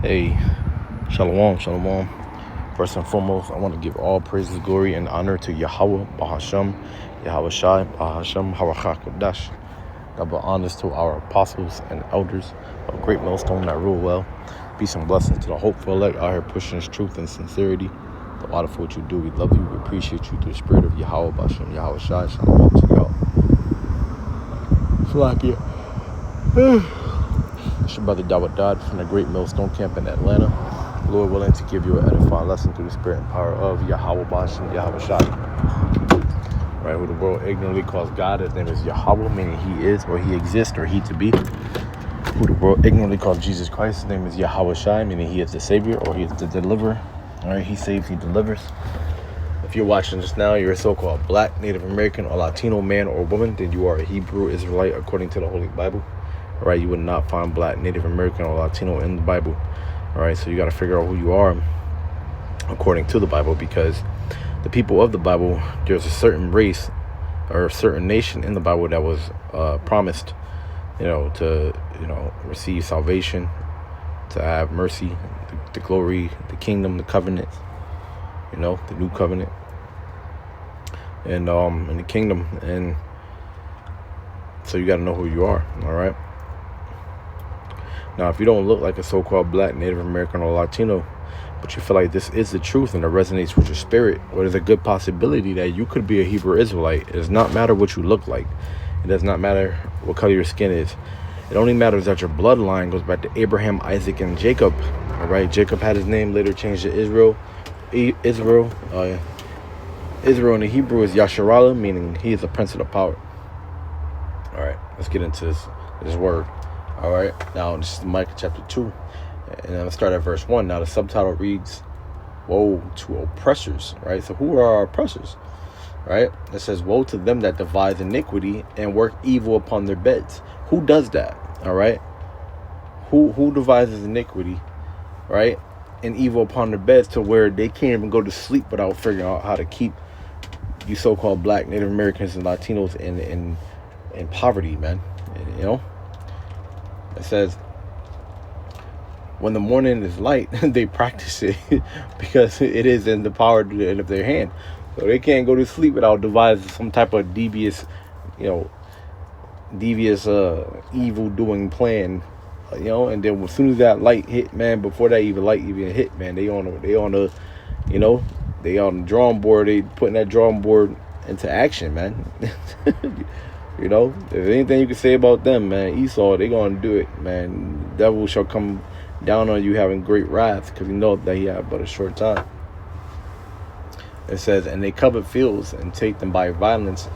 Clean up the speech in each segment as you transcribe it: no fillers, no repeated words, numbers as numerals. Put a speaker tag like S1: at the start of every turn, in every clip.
S1: Hey, shalom, shalom. First and foremost, I want to give all praises, glory, and honor to Yahweh, Bahasham, Yahweh Shai, Bahasham, Harakha Kodash. Double honors to our apostles and elders of Great Millstone that rule well. Peace and blessings to the hopeful elect out here pushing this truth and sincerity. The water for what you do. We love you. We appreciate you through the spirit of Yahweh, Bahasham, Yahweh Shai. Shalom to y'all. Salakia. It's your brother Dawud Dodd from the Great Millstone Camp in Atlanta. Lord willing to give you an edifying lesson through the spirit and power of Yahweh Bashem, Yahweh Shai. Right, who the world ignorantly calls God, his name is Yahweh, meaning he is, or he exists, or he to be. Who the world ignorantly calls Jesus Christ, his name is Yahweh Shai, meaning he is the Savior, or he is the deliverer. Alright, he saves, he delivers. If you're watching this now, you're a so-called black, Native American, or Latino man or woman, then you are a Hebrew Israelite according to the Holy Bible. Alright, you would not find black, Native American, or Latino in the Bible. Alright, so you got to figure out who you are according to the Bible, because the people of the Bible, there's a certain race or a certain nation in the Bible that was promised, to, receive salvation, to have mercy, the glory, the kingdom, the covenant, the new covenant, and the kingdom. And so you got to know who you are. All right. Now, if you don't look like a so-called black, Native American, or Latino, but you feel like this is the truth and it resonates with your spirit, or there's a good possibility that you could be a Hebrew Israelite, it does not matter what you look like. It does not matter what color your skin is. It only matters that your bloodline goes back to Abraham, Isaac, and Jacob. All right, Jacob had his name later changed to Israel. Israel in the Hebrew is Yasharallah, meaning he is the prince of the power. All right, let's get into this word. All right, now this is Micah chapter 2, and I'm going to start at verse 1. Now the subtitle reads, Woe to oppressors, right? So who are our oppressors, right? It says, Woe to them that devise iniquity and work evil upon their beds. Who does that, all right? Who devises iniquity, right, and evil upon their beds to where they can't even go to sleep without figuring out how to keep you so-called black, Native Americans, and Latinos in poverty, man, It says, when the morning is light, they practice it because it is in the power of their hand. So they can't go to sleep without devising some type of devious evil-doing plan, and then as soon as that light hit, man, before that light even hit, man, they on the drawing board. They putting that drawing board into action, man. If anything you can say about them, man, Esau, they gonna do it, man. The devil shall come down on you having great wrath, because you know that he had but a short time. It says, and they covet fields and take them by violence,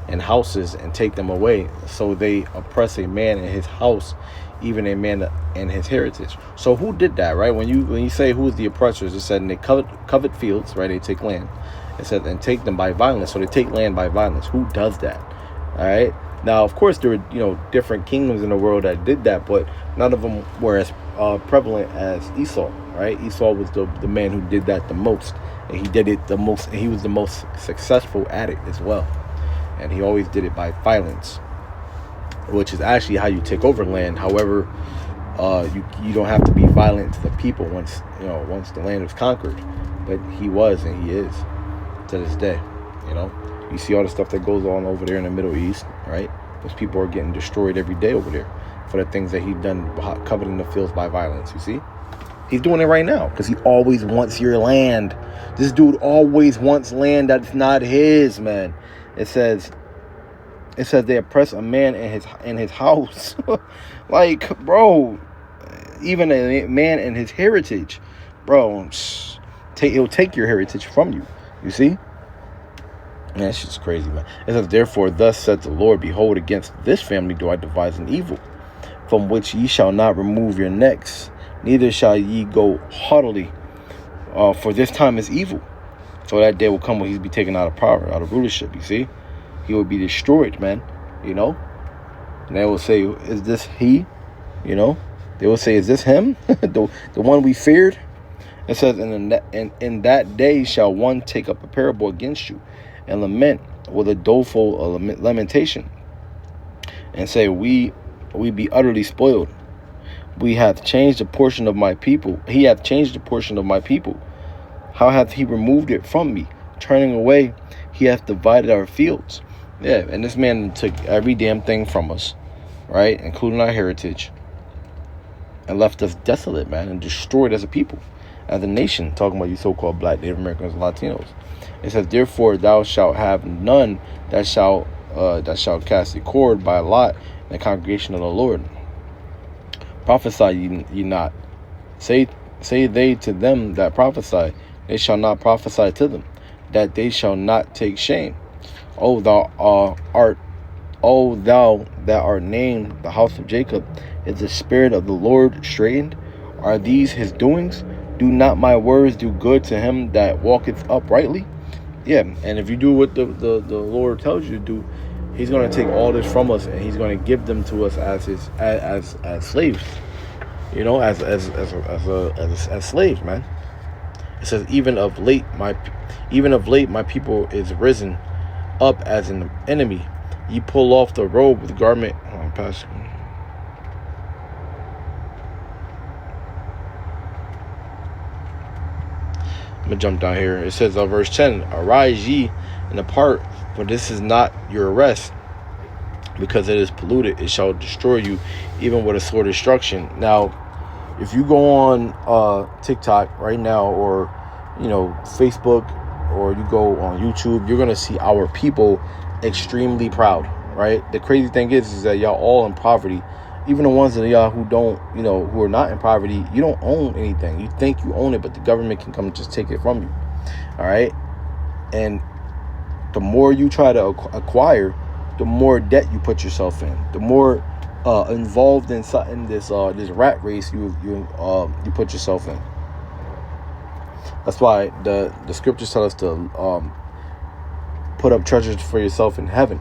S1: and houses and take them away. So they oppress a man in his house, even a man in his heritage. So who did that, right? When you say who's the oppressors, it said, and they covet fields, right? They take land. It said, and take them by violence. So they take land by violence. Who does that? All right. Now, of course, there were different kingdoms in the world that did that, but none of them were as prevalent as Esau. Right? Esau was the man who did that the most, and he did it the most. And he was the most successful at it as well, and he always did it by violence, which is actually how you take over land. However, you don't have to be violent to the people once the land was conquered, but he was and he is to this day. You see all the stuff that goes on over there in the Middle East, right? Those people are getting destroyed every day over there for the things that he's done, coveting the fields by violence. You see, he's doing it right now because he always wants your land. This dude always wants land that's not his, man. It says they oppress a man in his house. Like, bro, even a man in his heritage, bro, he'll take your heritage from you. You see? Man, that shit's crazy, man. It says, therefore, thus said the Lord, behold, against this family do I devise an evil, from which ye shall not remove your necks, neither shall ye go haughtily, for this time is evil. So that day will come when he'll be taken out of power, out of rulership, you see? He will be destroyed, man, And they will say, is this he? They will say, is this him? the one we feared? It says, in that day shall one take up a parable against you, and lament with a doleful lamentation, and say, we be utterly spoiled. We hath changed a portion of my people. He hath changed a portion of my people. How hath he removed it from me? Turning away, he hath divided our fields. Yeah, and this man took every damn thing from us, right? Including our heritage. And left us desolate, man, and destroyed as a people, as a nation. Talking about you so-called black, Native Americans, and Latinos. It says, therefore thou shalt have none that shall cast a cord by lot in the congregation of the Lord. Prophesy ye not. Say they to them that prophesy, they shall not prophesy to them, that they shall not take shame. O thou that art named the house of Jacob, is the spirit of the Lord straitened? Are these his doings? Do not my words do good to him that walketh uprightly? Yeah, and if you do what the Lord tells you to do, he's going to take all this from us, and he's going to give them to us as slaves. You know, as slaves, man. It says, even of late my people is risen up as an enemy. Ye pull off the robe with the garment. I'm gonna jump down here. It says, verse 10, arise ye and depart, for this is not your rest, because it is polluted. It shall destroy you, even with a sword destruction. Now, if you go on TikTok right now, or Facebook, or you go on YouTube, you're gonna see our people extremely proud, right? The crazy thing is that y'all all in poverty. Even the ones of y'all who don't, who are not in poverty, you don't own anything. You think you own it, but the government can come just take it from you. All right. And the more you try to acquire, the more debt you put yourself in. The more involved in this rat race you put yourself in. That's why the scriptures tell us to put up treasures for yourself in heaven.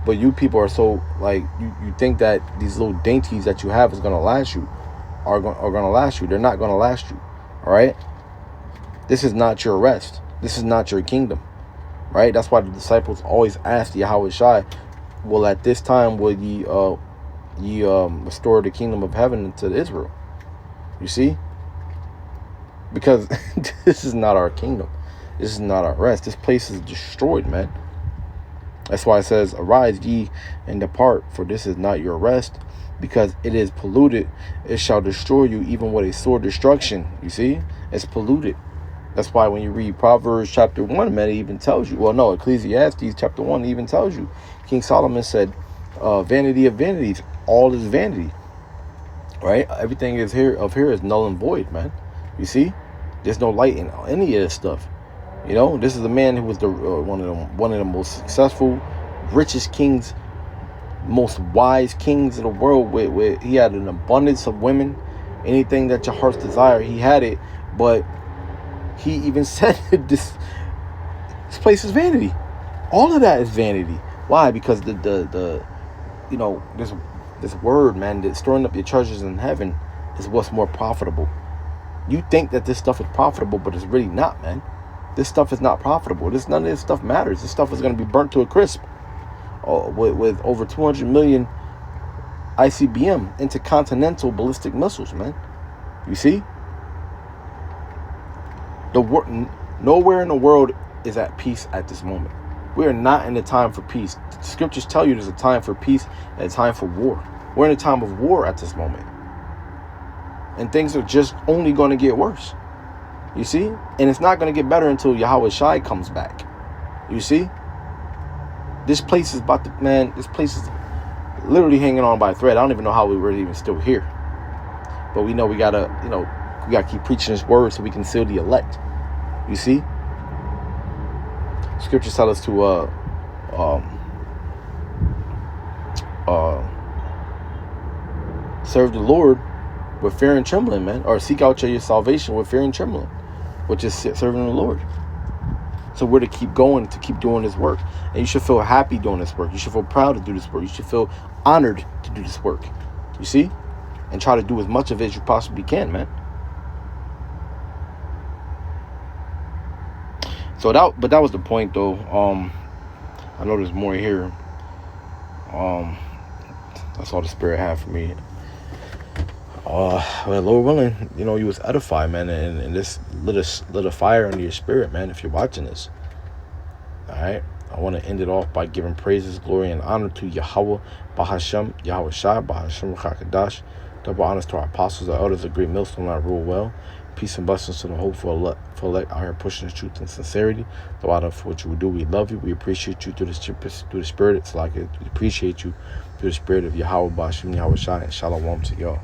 S1: But you people are so, like, you think that these little dainties that you have is going to last you, are going to last you. They're not going to last you. All right. This is not your rest. This is not your kingdom. Right. That's why the disciples always asked Yahweh Shai, well, at this time will ye restore the kingdom of heaven to Israel? You see? Because this is not our kingdom. This is not our rest. This place is destroyed, man. That's why it says, arise ye and depart, for this is not your rest, because it is polluted. It shall destroy you, even with a sword destruction. You see? It's polluted. That's why when you read Proverbs chapter 1, man, it even tells you, Ecclesiastes chapter 1 even tells you, King Solomon said, vanity of vanities, all is vanity. Right? Everything is here is null and void, man. You see? There's no light in any of this stuff. This is a man who was one of the most successful, richest kings, most wise kings in the world. With he had an abundance of women, anything that your heart's desire, he had it. But he even said this place is vanity. All of that is vanity. Why? Because this word, man, that storing up your treasures in heaven is what's more profitable. You think that this stuff is profitable, but it's really not, man. This stuff is not profitable. None of this stuff matters. This stuff is going to be burnt to a crisp. With over 200 million ICBM, intercontinental ballistic missiles, man. You see? Nowhere in the world is at peace at this moment. We are not in a time for peace. The scriptures tell you there's a time for peace and a time for war. We're in a time of war at this moment. And things are just only going to get worse. You see? And it's not going to get better until Yahweh Shai comes back. You see? This place is this place is literally hanging on by a thread. I don't even know how we were even still here. But we know we got to keep preaching this word so we can seal the elect. You see? Scriptures tell us to serve the Lord with fear and trembling, man. Or seek out your salvation with fear and trembling, which is serving the Lord. So we're to keep going, to keep doing this work. And you should feel happy doing this work. You should feel proud to do this work. You should feel honored to do this work. You see? And try to do as much of it as you possibly can, man. So that was the point, though. I know there's more here. That's all the Spirit had for me. Well, Lord willing, you was edified, man, and this lit a fire under your spirit, man. If you're watching this, all right. I want to end it off by giving praises, glory, and honor to Yahweh, Bahashem, Yahweh Shai, Bahashem Chakadash. Double honors to our apostles, our elders, the great millstone that rule well. Peace and blessings to the hopeful elect out here pushing the truth and sincerity. The honor for what you do. We love you. We appreciate you through the spirit. It's like we appreciate you through the spirit of Yahweh, Bahashem, Yahweh Shai, and Shalom to y'all.